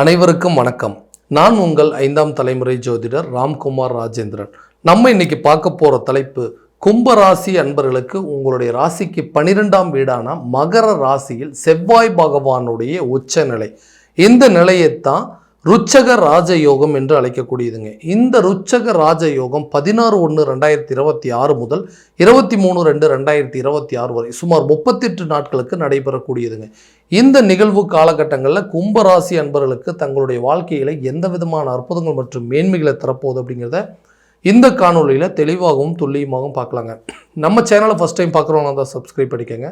அனைவருக்கும் வணக்கம். நான் உங்கள் 5ஆம் தலைமுறை ஜோதிடர் ராம்குமார் ராஜேந்திரன். நம்ம இன்னைக்கு பார்க்க போகிற தலைப்பு, கும்ப ராசி அன்பர்களுக்கு உங்களுடைய ராசிக்கு 12ஆம் வீடான மகர ராசியில் செவ்வாய் பகவானுடைய உச்சநிலை. இந்த நிலையைத்தான் ருச்சக ராஜயோகம் என்று அழைக்கக்கூடியதுங்க. இந்த ருச்சக ராஜயோகம் 16/1/2026 முதல் 23/2/2026 வரை சுமார் 38 நாட்களுக்கு நடைபெறக்கூடியதுங்க. இந்த நிகழ்வு காலகட்டங்களில் கும்பராசி அன்பர்களுக்கு தங்களுடைய வாழ்க்கையில் எந்த விதமான அற்புதங்கள் மற்றும் மேன்மைகளை தரப்போகுது அப்படிங்கிறத இந்த காணொலியில் தெளிவாகவும் துல்லியமாகவும் பார்க்கலாங்க. நம்ம சேனலை ஃபஸ்ட் டைம் பார்க்குறவங்க தான் சப்ஸ்கிரைப் பண்ணிக்கோங்க.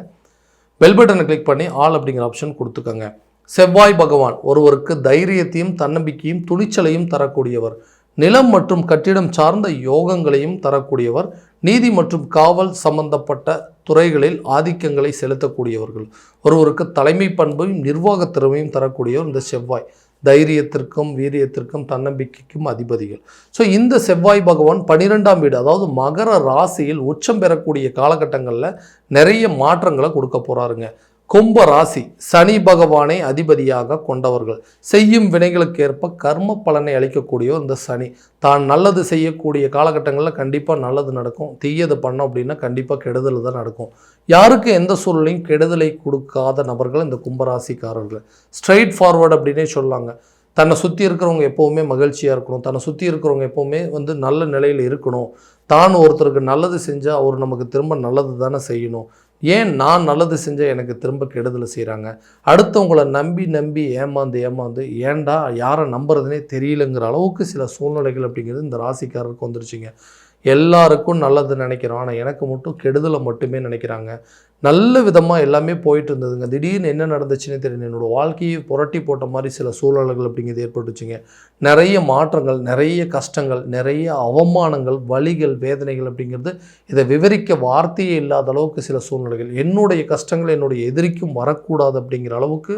பெல் பட்டனை கிளிக் பண்ணி ஆல் அப்படிங்கிற ஆப்ஷன் கொடுத்துக்கோங்க. செவ்வாய் பகவான் ஒருவருக்கு தைரியத்தையும் தன்னம்பிக்கையும் துணிச்சலையும் தரக்கூடியவர். நிலம் மற்றும் கட்டிடம் சார்ந்த யோகங்களையும் தரக்கூடியவர். நீதி மற்றும் காவல் சம்பந்தப்பட்ட துறைகளில் ஆதிக்கங்களை செலுத்தக்கூடியவர்கள். ஒருவருக்கு தலைமை பண்பையும் நிர்வாக திறமையும் தரக்கூடியவர் இந்த செவ்வாய். தைரியத்திற்கும் வீரியத்திற்கும் தன்னம்பிக்கைக்கும் அதிபதிகள். ஸோ இந்த செவ்வாய் பகவான் 12ஆம் வீடு, அதாவது மகர ராசியில் உச்சம் பெறக்கூடிய காலகட்டங்களில் நிறைய மாற்றங்களை கொடுக்க போகிறாருங்க. கும்ப ராசி சனி பகவானை அதிபதியாக கொண்டவர்கள். செய்யும் வினைகளுக்கு ஏற்ப கர்ம பலனை அளிக்கக்கூடிய இந்த சனி தான் நல்லது செய்யக்கூடிய காலகட்டங்களில் கண்டிப்பாக நல்லது நடக்கும். தீயது பண்ணோம் அப்படின்னா கண்டிப்பாக கெடுதல் தான் நடக்கும். யாருக்கு எந்த சூழ்நிலையும் கெடுதலை கொடுக்காத நபர்கள் இந்த கும்பராசிக்காரர்கள். ஸ்ட்ரைட் ஃபார்வர்டு அப்படின்னே சொல்லாங்க. தன்னை சுற்றி இருக்கிறவங்க எப்போவுமே மகிழ்ச்சியாக இருக்கணும். தன்னை சுற்றி இருக்கிறவங்க எப்போவுமே நல்ல நிலையில் இருக்கணும். தான் ஒருத்தருக்கு நல்லது செஞ்சால் அவர் நமக்கு திரும்ப நல்லது தானே செய்யணும். ஏன் நான் நல்லது செஞ்சால் எனக்கு திரும்ப கெடுதலை செய்கிறாங்க. அடுத்தவங்களை நம்பி ஏமாந்து ஏன்டா யாரை நம்புறதுனே தெரியலங்கிற அளவுக்கு சில சூழ்நிலைகள் அப்படிங்கிறது இந்த ராசிக்காரருக்கு வந்துருச்சுங்க. எல்லாருக்கும் நல்லது நினைக்கிறோம், ஆனால் எனக்கு மட்டும் கெடுதலை மட்டுமே நினைக்கிறாங்க. நல்ல விதமாக எல்லாமே போயிட்டு இருந்ததுங்க. திடீர்னு என்ன நடந்துச்சுன்னே தெரியல. என்னோடய வாழ்க்கையை புரட்டி போட்ட மாதிரி சில சூழ்நிலைகள் அப்படிங்கிறது ஏற்பட்டுச்சுங்க. நிறைய மாற்றங்கள், நிறைய கஷ்டங்கள், நிறைய அவமானங்கள், வலிகள், வேதனைகள் அப்படிங்கிறது இதை விவரிக்க வார்த்தையே இல்லாத அளவுக்கு சில சூழ்நிலைகள். என்னுடைய கஷ்டங்கள் என்னுடைய எதிரிக்கும் வரக்கூடாது அப்படிங்கிற அளவுக்கு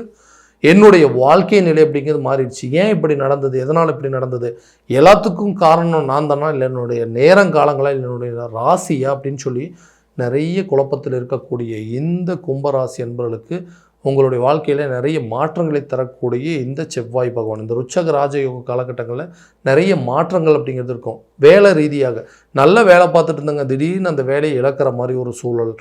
என்னுடைய வாழ்க்கை நிலை அப்படிங்கிறது மாறிடுச்சு. ஏன் இப்படி நடந்தது, எதனால் இப்படி நடந்தது, எல்லாத்துக்கும் காரணம் நான் தானா, இல்லை என்னுடைய நேரங்காலங்களா, இல்லை என்னுடைய ராசியா அப்படின்னு சொல்லி நிறைய குழப்பத்தில் இருக்கக்கூடிய இந்த கும்பராசி என்பவர்களுக்கு உங்களுடைய வாழ்க்கையில் நிறைய மாற்றங்களை தரக்கூடிய இந்த செவ்வாய் பகவான் இந்த ருச்சக ராஜயோக காலகட்டங்களில் நிறைய மாற்றங்கள் அப்படிங்கிறது இருக்கும். வேலை ரீதியாக நல்ல வேலை பார்த்துட்டு இருந்தாங்க, திடீர்னு அந்த வேலையை இழக்கிற மாதிரி ஒரு சூழல்.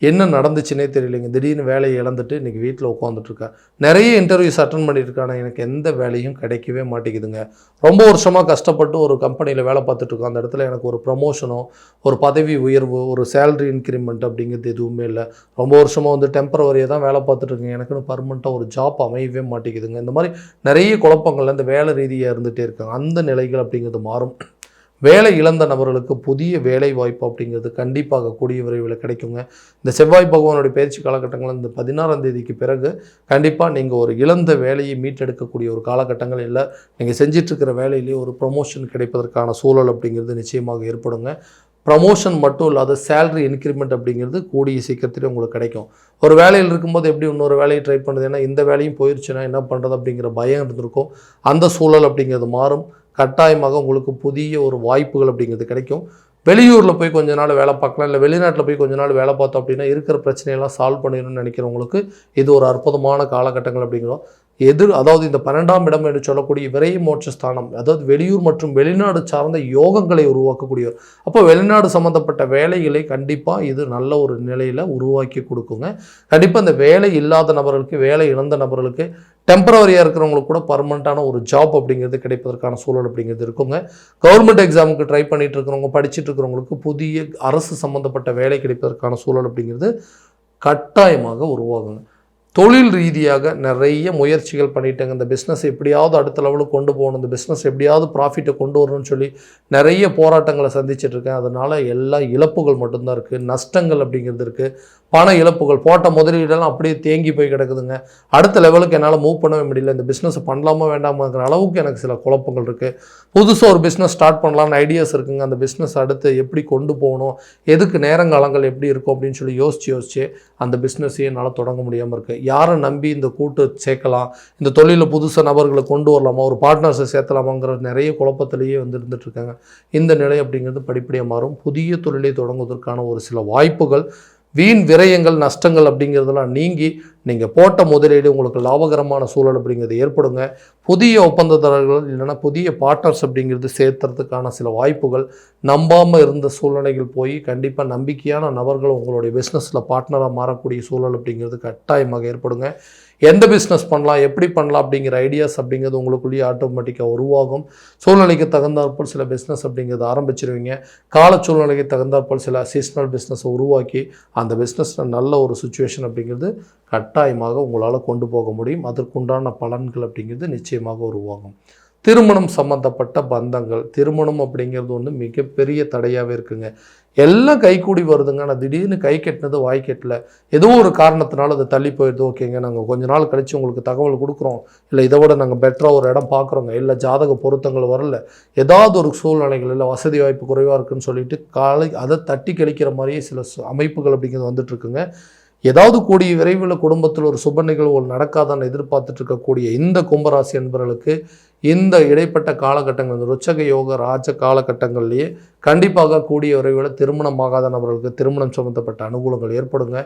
என்ன நடந்துச்சுன்னே தெரியலைங்க. திடீர்னு வேலையை இழந்துட்டு இன்றைக்கி வீட்டில் உட்காந்துட்ருக்கேன். நிறைய இன்டர்வியூஸ் அட்டன் பண்ணியிருக்காங்க, எனக்கு எந்த வேலையும் கிடைக்கவே மாட்டேங்குதுங்க. ரொம்ப வருஷமாக கஷ்டப்பட்டு ஒரு கம்பெனியில் வேலை பார்த்துட்ருக்கோம். அந்த இடத்துல எனக்கு ஒரு ப்ரமோஷனோ ஒரு பதவி உயர்வு ஒரு சேலரி இன்க்ரிமெண்ட் அப்படிங்கிறது எதுவுமே இல்லை. ரொம்ப வருஷமாக டெம்பரவரியாக தான் வேலை பார்த்துட்ருக்கேன், எனக்குன்னு பர்மனெண்ட்டாக ஒரு ஜாப் அமையவே மாட்டேங்குதுங்க. இந்த மாதிரி நிறைய குழப்பங்கள் இந்த வேலை ரீதியாக இருந்துகிட்டே இருக்காங்க. அந்த நிலைகள் அப்படிங்கிறது மாறும். வேலை இழந்த நபர்களுக்கு புதிய வேலை வாய்ப்பு அப்படிங்கிறது கண்டிப்பாக கூடிய விரைவில் கிடைக்குங்க. இந்த செவ்வாய் பகவானுடைய பயிற்சி காலகட்டங்கள் இந்த 16ஆம் தேதிக்கு பிறகு கண்டிப்பாக நீங்கள் ஒரு இழந்த வேலையை மீட்டெடுக்கக்கூடிய ஒரு காலகட்டங்கள் இல்லை. நீங்கள் செஞ்சிட்ருக்கிற வேலையிலேயே ஒரு ப்ரமோஷன் கிடைப்பதற்கான சூழல் அப்படிங்கிறது நிச்சயமாக ஏற்படுங்க. ப்ரமோஷன் மட்டும் இல்லாத சேலரி இன்க்ரிமெண்ட் அப்படிங்கிறது கூடிய சீக்கிரத்திலே உங்களுக்கு கிடைக்கும். ஒரு வேலையில் இருக்கும்போது எப்படி இன்னொரு வேலையை ட்ரை பண்ணுறது, ஏன்னா இந்த வேலையும் போயிடுச்சுன்னா என்ன பண்ணுறது அப்படிங்கிற பயம் இருந்திருக்கும். அந்த சூழல் அப்படிங்கிறது மாறும். கட்டாயமாக உங்களுக்கு புதிய ஒரு வாய்ப்புகள் அப்படிங்கிறது கிடைக்கும். வெளியூரில் போய் கொஞ்ச நாள் வேலை பார்க்கலாம், இல்லை வெளிநாட்டில் போய் கொஞ்ச நாள் வேலை பார்த்தோம் அப்படின்னா இருக்கிற பிரச்சனையெல்லாம் சால்வ் பண்ணிடணும்னு நினைக்கிறவங்களுக்கு இது ஒரு அற்புதமான காலகட்டங்கள் அப்படிங்கிறோம். அதாவது இந்த 12ஆம் இடம் என்று சொல்லக்கூடிய விரை மோட்ச ஸ்தானம், அதாவது வெளியூர் மற்றும் வெளிநாடு சார்ந்த யோகங்களை உருவாக்கக்கூடியவர். அப்போ வெளிநாடு சம்மந்தப்பட்ட வேலைகளை கண்டிப்பாக இது நல்ல ஒரு நிலையில் உருவாக்கி கொடுக்குங்க. கண்டிப்பாக இந்த வேலை இல்லாத நபர்களுக்கு, வேலை இழந்த நபர்களுக்கு, டெம்பரவரியாக இருக்கிறவங்களுக்கு கூட பர்மனெண்ட்டான ஒரு ஜாப் அப்படிங்கிறது கிடைப்பதற்கான சூழல் அப்படிங்கிறது இருக்குங்க. கவர்மெண்ட் எக்ஸாமுக்கு ட்ரை பண்ணிட்டு இருக்கிறவங்க, படிச்சுட்டு இருக்கிறவங்களுக்கு புதிய அரசு சம்மந்தப்பட்ட வேலை கிடைப்பதற்கான சூழல் அப்படிங்கிறது கட்டாயமாக உருவாகுங்க. தொழில் ரீதியாக நிறைய முயற்சிகள் பண்ணிட்டேங்க. இந்த பிஸ்னஸ் எப்படியாவது அடுத்த லெவலுக்கு கொண்டு போகணும், இந்த பிஸ்னஸ் எப்படியாவது ப்ராஃபிட்டை கொண்டு வரணும்னு சொல்லி நிறைய போராட்டங்களை சந்திச்சிட்ருக்கேன். அதனால் எல்லா இழப்புகள் மட்டும்தான் இருக்குது, நஷ்டங்கள் அப்படிங்கிறது இருக்குது. பண இழப்புகள், போட்ட முதலீடெல்லாம் அப்படியே தேங்கி போய் கிடக்குதுங்க. அடுத்த லெவலுக்கு என்னால் மூவ் பண்ணவே முடியல. இந்த பிஸ்னஸ் பண்ணலாமா வேண்டாமாங்கிற அளவுக்கு எனக்கு சில குழப்பங்கள் இருக்குது. புதுசாக ஒரு பிஸ்னஸ் ஸ்டார்ட் பண்ணலான்னு ஐடியாஸ் இருக்குங்க. அந்த பிஸ்னஸ் அடுத்து எப்படி கொண்டு போகணும், எதுக்கு நேரங்காலங்கள் எப்படி இருக்கும் அப்படின்னு சொல்லி யோசிச்சு அந்த பிஸ்னஸையே என்னால் தொடங்க முடியாமல் இருக்குது. யாரை நம்பி இந்த கூட்டு சேர்க்கலாம், இந்த தொழிலில் புதுசாக நபர்களை கொண்டு வரலாமா, ஒரு பார்ட்னர்ஸை சேர்த்தலாமாங்கிற நிறைய குழப்பத்திலேயே இருந்துகிட்ருக்காங்க. இந்த நிலை அப்படிங்கிறது படிப்படியாக மாறும். புதிய தொழிலை தொடங்குவதற்கான ஒரு சில வாய்ப்புகள், வீண் விரயங்கள், நஷ்டங்கள் அப்படிங்கிறதெல்லாம் நீங்கி நீங்கள் போட்ட முதலீடு உங்களுக்கு லாபகரமான சூழல் அப்படிங்கிறது ஏற்படுங்க. புதிய ஒப்பந்ததாரர்கள் இல்லைன்னா புதிய பார்ட்னர்ஸ் அப்படிங்கிறது சேர்த்துறதுக்கான சில வாய்ப்புகள், நம்பாமல் இருந்த சூழ்நிலைகள் போய் கண்டிப்பாக நம்பிக்கையான நபர்கள் உங்களுடைய பிஸ்னஸில் பார்ட்னராக மாறக்கூடிய சூழல் அப்படிங்கிறது கட்டாயமாக ஏற்படுங்க. எந்த பிஸ்னஸ் பண்ணலாம், எப்படி பண்ணலாம் அப்படிங்கிற ஐடியாஸ் அப்படிங்கிறது உங்களுக்குள்ளேயே ஆட்டோமேட்டிக்காக உருவாகும். சூழ்நிலைக்கு தகுந்தாற்போல் சில பிஸ்னஸ் அப்படிங்கிறது ஆரம்பிச்சிருவீங்க. கால சூழ்நிலைக்கு தகுந்தாற்போல் சில சீஸ்னல் பிஸ்னஸை உருவாக்கி அந்த பிஸ்னஸில் நல்ல ஒரு சுச்சுவேஷன் அப்படிங்கிறது கட்டாயமாக உங்களால் கொண்டு போக முடியும். அதற்குண்டான பலன்கள் அப்படிங்கிறது நிச்சயமாக உருவாகும். திருமணம் சம்மந்தப்பட்ட பந்தங்கள், திருமணம் அப்படிங்கிறது ஒன்று மிகப்பெரிய தடையாகவே இருக்குங்க. எல்லாம் கைக்கூடி வருதுங்க, ஆனால் திடீர்னு கை கெட்டினது வாய் கெட்டல, ஏதோ ஒரு காரணத்தினால அது தள்ளி போயிடுது. ஓகேங்க, நாங்கள் கொஞ்ச நாள் கழித்து உங்களுக்கு தகவல் கொடுக்குறோம், இல்லை இதை விட நாங்கள் பெட்டராக ஒரு இடம் பார்க்குறோங்க, இல்லை ஜாதக பொருத்தங்கள் வரல, ஏதாவது ஒரு சூழ்நிலைகள் இல்லை வசதி வாய்ப்பு குறைவாக இருக்குன்னு சொல்லிட்டு அதை தட்டி கழிக்கிற மாதிரியே சில அமைப்புகள் அப்படிங்கிறது வந்துட்டுருக்குங்க. ஏதாவது கூடிய விரைவில் குடும்பத்தில் ஒரு சுப நிகழ்வுகள் நடக்காதான்னு எதிர்பார்த்துட்டு இருக்கக்கூடிய இந்த கும்பராசி என்பவர்களுக்கு இந்த இடைப்பட்ட காலகட்டங்கள், இந்த ருச்சக யோக ராஜ காலகட்டங்கள்லேயே கண்டிப்பாக கூடிய விரைவில் திருமணமாகாத நபர்களுக்கு திருமணம் சம்மந்தப்பட்ட அனுகூலங்கள் ஏற்படுங்க.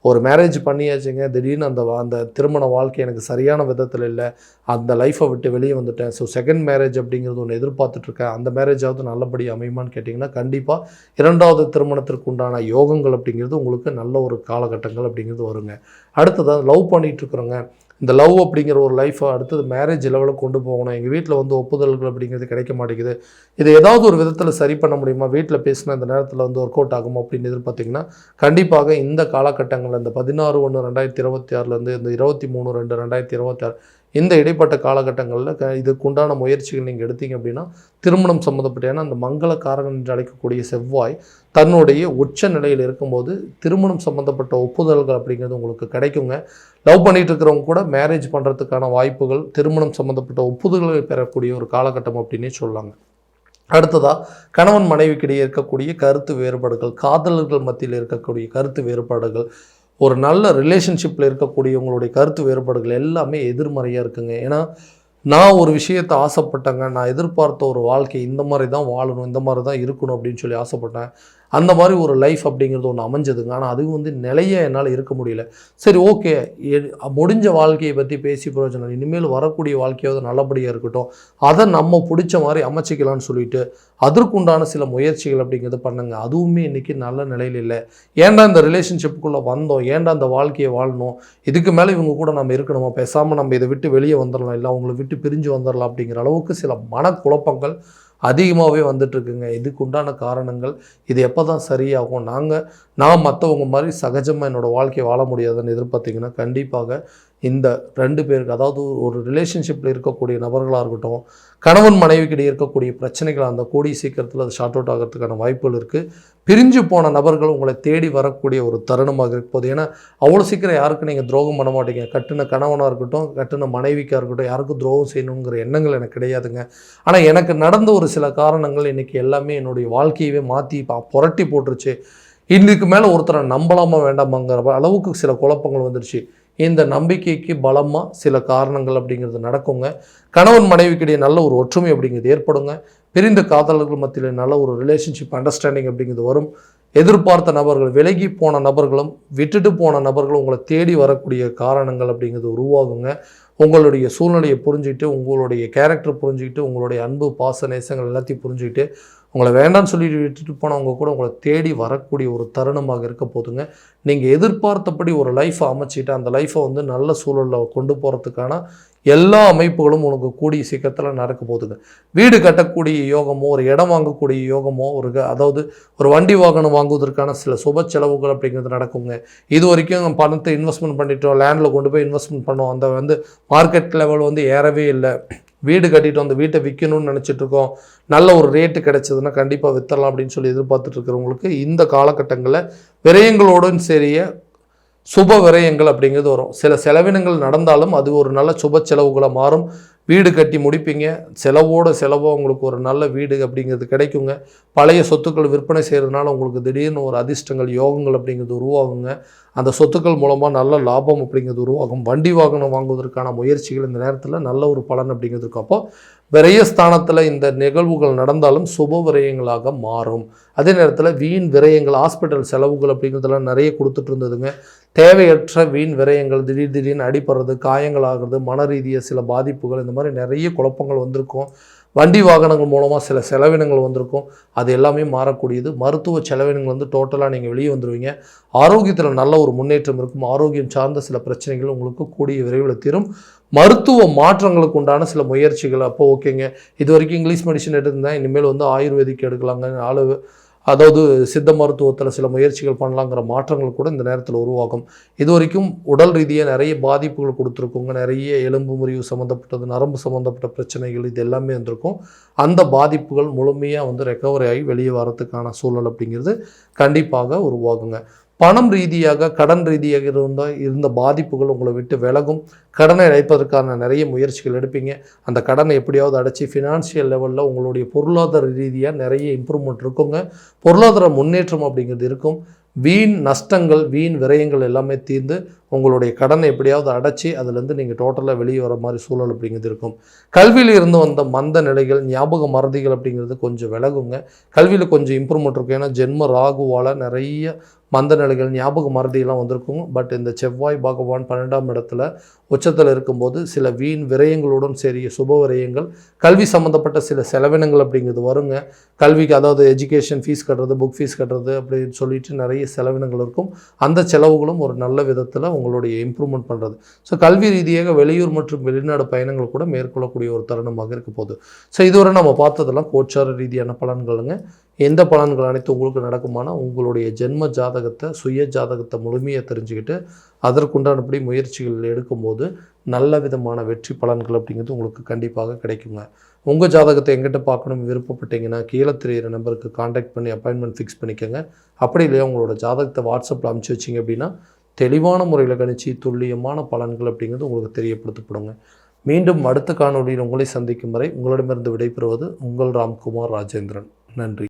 ஒரு மேரேஜ் பண்ணியாச்சுங்க, திடீர்னு அந்த திருமண வாழ்க்கை எனக்கு சரியான விதத்தில் இல்லை, அந்த லைஃப்பை விட்டு வெளியே வந்துட்டேன், ஸோ செகண்ட் மேரேஜ் அப்படிங்கிறது ஒன்று எதிர்பார்த்துட்ருக்கேன், அந்த மேரேஜாவது நல்லபடி அமையுமான்னு கேட்டிங்கன்னா கண்டிப்பாக இரண்டாவது திருமணத்திற்கு உண்டான யோகங்கள் அப்படிங்கிறது உங்களுக்கு நல்ல ஒரு காலகட்டங்கள் அப்படிங்கிறது வருங்க. அடுத்ததாக லவ் பண்ணிகிட்ருக்குறோங்க, இந்த லவ் அப்படிங்கிற ஒரு லைஃப்பை அடுத்தது மேரேஜ் லெவலில் கொண்டு போகணும், எங்கள் வீட்டில் ஒப்புதல்கள் அப்படிங்கிறது கிடைக்க மாட்டேங்குது, இதை ஏதாவது ஒரு விதத்தில் சரி பண்ண முடியுமா, வீட்டில் பேசினா இந்த நேரத்தில் ஒர்க் அவுட் ஆகுமா அப்படின்னு எதிர்பார்த்திங்கன்னா கண்டிப்பாக இந்த காலகட்டங்களில் இந்த 16/1/2026 இந்த 23/2/2026 இந்த இடைப்பட்ட காலகட்டங்களில் இதுக்குண்டான முயற்சிகள் நீங்கள் எடுத்தீங்க அப்படின்னா திருமணம் சம்மந்தப்பட்ட, ஏன்னா அந்த மங்களக்காரகன் என்று அழைக்கக்கூடிய செவ்வாய் தன்னுடைய உச்ச நிலையில் இருக்கும்போது திருமணம் சம்மந்தப்பட்ட ஒப்புதல்கள் அப்படிங்கிறது உங்களுக்கு கிடைக்குங்க. லவ் பண்ணிகிட்டு இருக்கிறவங்க கூட மேரேஜ் பண்ணுறதுக்கான வாய்ப்புகள், திருமணம் சம்மந்தப்பட்ட ஒப்புதல்களை பெறக்கூடிய ஒரு காலகட்டம் அப்படின்னே சொல்லலாங்க. அடுத்ததாக கணவன் மனைவிக்கிடையே இருக்கக்கூடிய கருத்து வேறுபாடுகள், காதலர்கள் மத்தியில் இருக்கக்கூடிய கருத்து வேறுபாடுகள், ஒரு நல்ல ரிலேஷன்ஷிப்பில் இருக்கக்கூடியவங்களுடைய கருத்து வேறுபாடுகள் எல்லாமே எதிர்மறையாக இருக்குங்க. ஏன்னா நான் ஒரு விஷயத்தை ஆசைப்பட்டேங்க, நான் எதிர்பார்த்த ஒரு வாழ்க்கை இந்த மாதிரி தான் வாழணும், இந்த மாதிரி தான் இருக்கணும் அப்படின்னு சொல்லி ஆசைப்பட்டேன், அந்த மாதிரி ஒரு லைஃப் அப்படிங்கிறது ஒன்று அமைஞ்சதுங்க. ஆனால் அது நிலையாக என்னால் இருக்க முடியல. சரி, ஓகே, முடிஞ்ச வாழ்க்கையை பற்றி பேசி பிரயோஜனம், இனிமேல் வரக்கூடிய வாழ்க்கையாவது நல்லபடியாக இருக்கட்டும், அதை நம்ம பிடிச்ச மாதிரி அமைச்சிக்கலான்னு சொல்லிட்டு அதற்குண்டான சில முயற்சிகள் அப்படிங்கிறது பண்ணுங்க. அதுவுமே இன்றைக்கி நல்ல நிலையில் இல்லை. ஏன்டா இந்த ரிலேஷன்ஷிப்புக்குள்ளே வந்தோம், ஏன்டா இந்த வாழ்க்கையை வாழணும், இதுக்கு மேலே இவங்க கூட நம்ம இருக்கணுமா, பேசாமல் நம்ம இதை விட்டு வெளியே வந்துடலாம், இல்லை அவங்கள விட்டு பிரிஞ்சு வந்துடலாம் அப்படிங்கிற அளவுக்கு சில மனக்குழப்பங்கள் அதிகமாகவே வந்துட்டுருக்குங்க. இதுக்கு உண்டான காரணங்கள், இது எப்போ தான் சரியாகும், நான் மற்றவங்க மாதிரி சகஜமாக என்னோடய வாழ்க்கையை வாழ முடியாதுன்னு எதிர்பார்த்திங்கன்னா கண்டிப்பாக இந்த 2 பேருக்கு, அதாவது ஒரு ரிலேஷன்ஷிப்பில் இருக்கக்கூடிய நபர்களாக இருக்கட்டும், கணவன் மனைவிக்கிடையே இருக்கக்கூடிய பிரச்சனைகள் அந்த கூடிய சீக்கிரத்தில் அது ஷார்ட் அவுட் ஆகிறதுக்கான வாய்ப்புகள் இருக்குது. பிரிஞ்சு போன நபர்கள் உங்களை தேடி வரக்கூடிய ஒரு தருணமாக இருப்போது. ஏன்னா அவ்வளோ சீக்கிரம் யாருக்கும் நீங்கள் துரோகம் பண்ண மாட்டீங்க. கட்டின கணவனாக இருக்கட்டும், கட்டின மனைவிக்காக இருக்கட்டும், யாருக்கும் துரோகம் செய்யணுங்கிற எண்ணங்கள் எனக்கு கிடையாதுங்க. ஆனால் எனக்கு நடந்த ஒரு சில காரணங்கள் இன்றைக்கி எல்லாமே என்னுடைய வாழ்க்கையவே மாற்றி புரட்டி போட்டுருச்சு. இதுக்கு மேலே ஒருத்தரை நம்பலாமா வேண்டாமாங்கிற அளவுக்கு சில குழப்பங்கள் வந்துருச்சு. இந்த நம்பிக்கைக்கு பலமாக சில காரணங்கள் அப்படிங்கிறது நடக்குங்க. கணவன் மனைவிக்கிடையே நல்ல ஒரு ஒற்றுமை அப்படிங்கிறது ஏற்படுங்க. பிரிந்த காதலர்கள் மத்தியில் நல்ல ஒரு ரிலேஷன்ஷிப் அண்டர்ஸ்டாண்டிங் அப்படிங்கிறது வரும். எதிர்பார்த்த நபர்கள், விலகி போன நபர்களும் விட்டுட்டு போன நபர்களும் உங்களை தேடி வரக்கூடிய காரணங்கள் அப்படிங்கிறது உருவாகுங்க. உங்களுடைய சூழ்நிலையை புரிஞ்சுக்கிட்டு, உங்களுடைய கேரக்டர் புரிஞ்சுக்கிட்டு, உங்களுடைய அன்பு பாச நேசங்கள் எல்லாத்தையும் புரிஞ்சுக்கிட்டு, உங்களை வேண்டான்னு சொல்லிட்டு விட்டுட்டு போனவங்க கூட உங்களை தேடி வரக்கூடிய ஒரு தருணமாக இருக்க போதுங்க. நீங்கள் எதிர்பார்த்தபடி ஒரு லைஃப்பை அமைச்சிட்டு அந்த லைஃப்பை நல்ல சூழலில் கொண்டு போகிறதுக்கான எல்லா அமைப்புகளும் உனக்கு கூடிய சீக்கிரத்தில் நடக்க போகுதுங்க. வீடு கட்டக்கூடிய யோகமோ, ஒரு இடம் வாங்கக்கூடிய யோகமோ, அதாவது ஒரு வண்டி வாகனம் வாங்குவதற்கான சில சுப செலவுகள் அப்படிங்கிறது நடக்குங்க. இது வரைக்கும் பணத்தை இன்வெஸ்ட்மெண்ட் பண்ணிட்டோம், லேண்டில் கொண்டு போய் இன்வெஸ்ட்மெண்ட் பண்ணோம், அந்த மார்க்கெட் லெவல் ஏறவே இல்லை, வீடு கட்டிட்டு அந்த வீட்டை விற்கணும்னு நினச்சிட்ருக்கோம், நல்ல ஒரு ரேட்டு கிடைச்சதுன்னா கண்டிப்பாக விற்றலாம் அப்படின்னு சொல்லி எதிர்பார்த்துட்டு இருக்கிறவங்களுக்கு இந்த காலகட்டங்களில் விரயங்களோடும் சரிய சுப விரயங்கள் அப்படிங்கிறது வரும். சில செலவினங்கள் நடந்தாலும் அது ஒரு நல்ல சுப செலவுகளை மாறும். வீடு கட்டி முடிப்பீங்க, செலவோ உங்களுக்கு ஒரு நல்ல வீடு அப்படிங்கிறது கிடைக்குங்க. பழைய சொத்துக்கள் விற்பனை செய்கிறதுனால உங்களுக்கு திடீர்னு ஒரு அதிர்ஷ்டங்கள், யோகங்கள் அப்படிங்கிறது உருவாகுங்க. அந்த சொத்துக்கள் மூலமாக நல்ல லாபம் அப்படிங்கிறது உருவாகும். வண்டி வாகனம் வாங்குவதற்கான முயற்சிகள் இந்த நேரத்தில் நல்ல ஒரு பலன் அப்படிங்கிறது இருக்கும். அப்போ விரயஸ்தானத்தில் இந்த நிகழ்வுகள் நடந்தாலும் சுப விரயங்களாக மாறும். அதே நேரத்தில் வீண் விரயங்கள், ஹாஸ்பிட்டல் செலவுகள் அப்படிங்கிறதெல்லாம் நிறைய கொடுத்துட்டு இருந்ததுங்க. தேவையற்ற வீண் விரயங்கள், திடீர்னு அடிபடுறது, காயங்கள் ஆகிறது, மன ரீதியாக சில பாதிப்புகள், இந்த மாதிரி நிறைய குழப்பங்கள் வந்திருக்கும். வண்டி வாகனங்கள் மூலமாக சில செலவினங்கள் வந்திருக்கும். அது எல்லாமே மாறக்கூடியது. மருத்துவ செலவினங்கள் டோட்டலாக நீங்கள் வெளியே வந்துடுவீங்க. ஆரோக்கியத்தில் நல்ல ஒரு முன்னேற்றம் இருக்கும். ஆரோக்கியம் சார்ந்த சில பிரச்சனைகள் உங்களுக்கு கூடிய விரைவில் தீரும். மருத்துவ மாற்றங்களுக்கு உண்டான சில முயற்சிகள் அப்போ ஓகேங்க, இது வரைக்கும் இங்கிலீஷ் மெடிசன் எடுத்திருந்தேன், இனிமேல் ஆயுர்வேதிக் எடுக்கலாங்க, அதாவது சித்த மருத்துவத்தில் சில முயற்சிகள் பண்ணலாங்கிற மாற்றங்கள் கூட இந்த நேரத்தில் உருவாகும். இது வரைக்கும் உடல் ரீதியாக நிறைய பாதிப்புகள் கொடுத்துருக்கோங்க. நிறைய எலும்பு முறிவு சம்மந்தப்பட்டது, நரம்பு சம்மந்தப்பட்ட பிரச்சனைகள், இது எல்லாமே வந்திருக்கும். அந்த பாதிப்புகள் முழுமையாக ரெக்கவரி ஆகி வெளியே வரத்துக்கான சூழல் அப்படிங்கிறது கண்டிப்பாக உருவாகுங்க. பணம் ரீதியாக, கடன் ரீதியாக இருந்த பாதிப்புகள் உங்களை விட்டு விலகும். கடனை அடைப்பதற்கான நிறைய முயற்சிகள் எடுப்பீங்க. அந்த கடனை எப்படியாவது அடைச்சி ஃபினான்ஷியல் லெவலில் உங்களுடைய பொருளாதார ரீதியாக நிறைய இம்ப்ரூவ்மெண்ட் இருக்குங்க. பொருளாதார முன்னேற்றம் அப்படிங்கிறது இருக்கும். வீண் நஷ்டங்கள், வீண் விரயங்கள் எல்லாமே தீர்ந்து உங்களுடைய கடனை எப்படியாவது அடைச்சி அதுலேருந்து நீங்கள் டோட்டலாக வெளியே வர மாதிரி சூழல் அப்படிங்கிறது இருக்கும். கல்வியில் இருந்து வந்த மந்த நிலைகள், ஞாபக மறதிகள் அப்படிங்கிறது கொஞ்சம் விலகுங்க. கல்வியில் கொஞ்சம் இம்ப்ரூவ்மெண்ட் இருக்கும். ஏன்னா ஜென்ம ராகுவால் நிறைய மந்த நிலைகள், ஞாபக மறதியெல்லாம் வந்திருக்கும். பட் இந்த செவ்வாய் பகவான் 12ஆம் இடத்துல உச்சத்தில் இருக்கும்போது சில வீண் விரயங்களுடன் சரி சுப விரயங்கள், கல்வி சம்மந்தப்பட்ட சில செலவினங்கள் அப்படிங்கிறது வருங்க. கல்விக்கு, அதாவது எஜுகேஷன் ஃபீஸ் கட்டுறது, புக் ஃபீஸ் கட்டுறது அப்படின்னு சொல்லிட்டு நிறைய செலவினங்கள் இருக்கும். அந்த செலவுகளும் ஒரு நல்ல விதத்தில் உங்களுடைய இம்ப்ரூவ்மெண்ட் பண்ணுறது. ஸோ கல்வி ரீதியாக வெளியூர் மற்றும் வெளிநாடு பயணங்கள் கூட மேற்கொள்ளக்கூடிய ஒரு தருணமாக இருக்க போகுது. ஸோ இதுவரை நம்ம பார்த்ததெல்லாம் கோச்சார ரீதியான பலன்களுங்க. எந்த பலன்கள் அனைத்து உங்களுக்கு நடக்குமானா உங்களுடைய ஜென்ம ஜாதகத்தை, சுய ஜாதகத்தை முழுமையாக தெரிஞ்சுக்கிட்டு அதற்குண்டானபடி முயற்சிகள் எடுக்கும்போது நல்ல விதமான வெற்றி பலன்கள் அப்படிங்கிறது உங்களுக்கு கண்டிப்பாக கிடைக்குங்க. உங்கள் ஜாதகத்தை எங்கிட்ட பார்க்கணும்னு விருப்பப்பட்டீங்கன்னா கீழே தெரியிற நம்பருக்கு காண்டாக்ட் பண்ணி அப்பாயின்மெண்ட் ஃபிக்ஸ் பண்ணிக்கோங்க. அப்படி இல்லையா உங்களோட ஜாதகத்தை வாட்ஸ்அப்பில் அனுப்பிச்சி வச்சிங்க அப்படின்னா தெளிவான முறையில் கணிச்சு துல்லியமான பலன்கள் அப்படிங்கிறது உங்களுக்கு தெரியப்படுத்தப்படுங்க. மீண்டும் அடுத்த காணொலியில் உங்களை சந்திக்கும் வரை உங்களிடமிருந்து விடைபெறுவது உங்கள் ராம்குமார் ராஜேந்திரன். நன்றி.